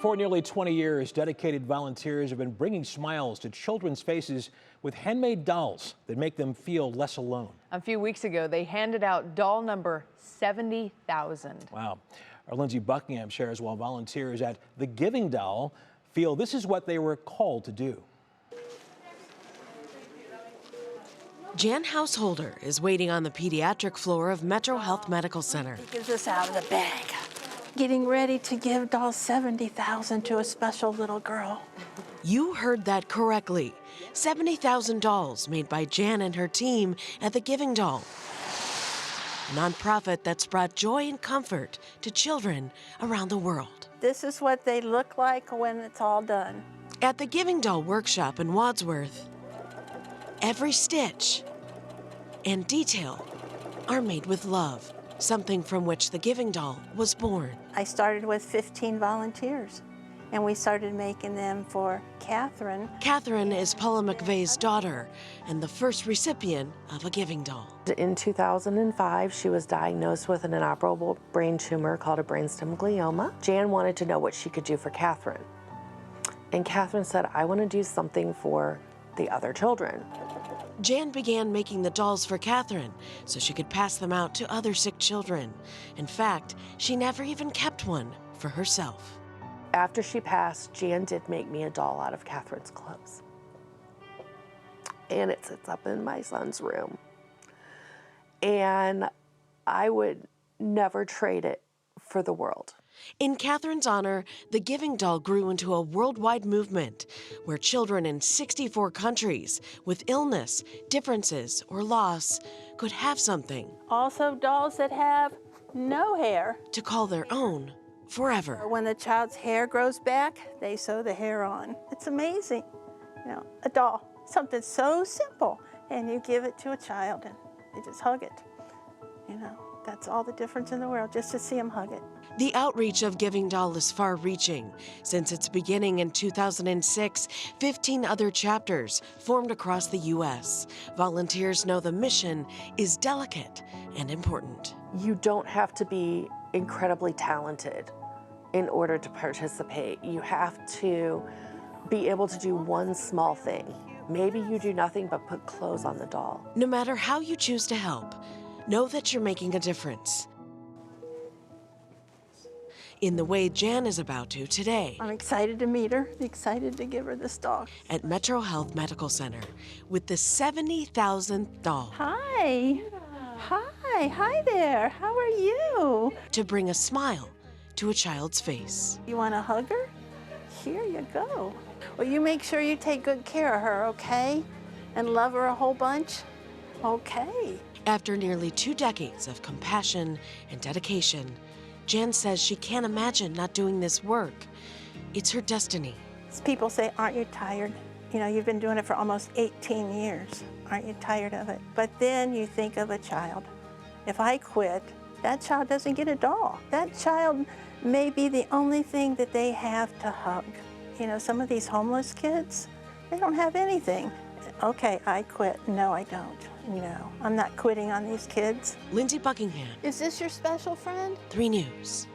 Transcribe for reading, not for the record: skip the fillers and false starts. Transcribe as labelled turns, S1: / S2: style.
S1: For nearly 20 years, dedicated volunteers have been bringing smiles to children's faces with handmade dolls that make them feel less alone.
S2: A few weeks ago, they handed out doll number 70,000.
S1: Wow. Our Lindsay Buckingham shares while volunteers at the Giving Doll feel this is what they were called to do.
S3: Jan Householder is waiting on the pediatric floor of Metro Health Medical Center.
S4: He gives us out of the bag. Getting ready to give doll 70,000 to a special little girl.
S3: You heard that correctly. 70,000 dolls made by Jan and her team at the Giving Doll, a nonprofit that's brought joy and comfort to children around the world.
S4: This is what they look like when it's all done.
S3: At the Giving Doll workshop in Wadsworth, every stitch and detail are made with love, something from which the Giving Doll was born.
S4: I started with 15 volunteers, and we started making them for Catherine.
S3: Catherine is Paula McVeigh's daughter and the first recipient of a Giving Doll.
S5: In 2005, she was diagnosed with an inoperable brain tumor called a brainstem glioma. Jan wanted to know what she could do for Catherine. And Catherine said, I want to do something for the other children.
S3: Jan began making the dolls for Catherine so she could pass them out to other sick children. In fact, she never even kept one for herself.
S5: After she passed, Jan did make me a doll out of Catherine's clothes. And it sits up in my son's room. And I would never trade it for the world.
S3: In Catherine's honor, the Giving Doll grew into a worldwide movement where children in 64 countries with illness, differences, or loss could have something.
S4: Also dolls that have no hair.
S3: To call their own forever.
S4: When the child's hair grows back, they sew the hair on. It's amazing. You know, a doll, something so simple, and you give it to a child and they just hug it. You know, that's all the difference in the world, just to see them hug it.
S3: The outreach of Giving Doll is far-reaching. Since its beginning in 2006, 15 other chapters formed across the U.S. Volunteers know the mission is delicate and important.
S5: You don't have to be incredibly talented in order to participate. You have to be able to do one small thing. Maybe you do nothing but put clothes on the doll.
S3: No matter how you choose to help, know that you're making a difference in the way Jan is about to today.
S4: I'm excited to meet her, excited to give her this doll.
S3: At Metro Health Medical Center with the 70,000th doll.
S4: Hi. Hi. Hi there. How are you?
S3: To bring a smile to a child's face.
S4: You want to hug her? Here you go. Well, you make sure you take good care of her, okay? And love her a whole bunch? Okay.
S3: After nearly 2 decades of compassion and dedication, Jan says she can't imagine not doing this work. It's her destiny.
S4: People say, aren't you tired? You know, you've been doing it for almost 18 years. Aren't you tired of it? But then you think of a child. If I quit, that child doesn't get a doll. That child may be the only thing that they have to hug. You know, some of these homeless kids, they don't have anything. Okay, I quit. No, I don't. No, I'm not quitting on these kids.
S3: Lindsay Buckingham.
S4: Is this your special friend?
S3: 3 News.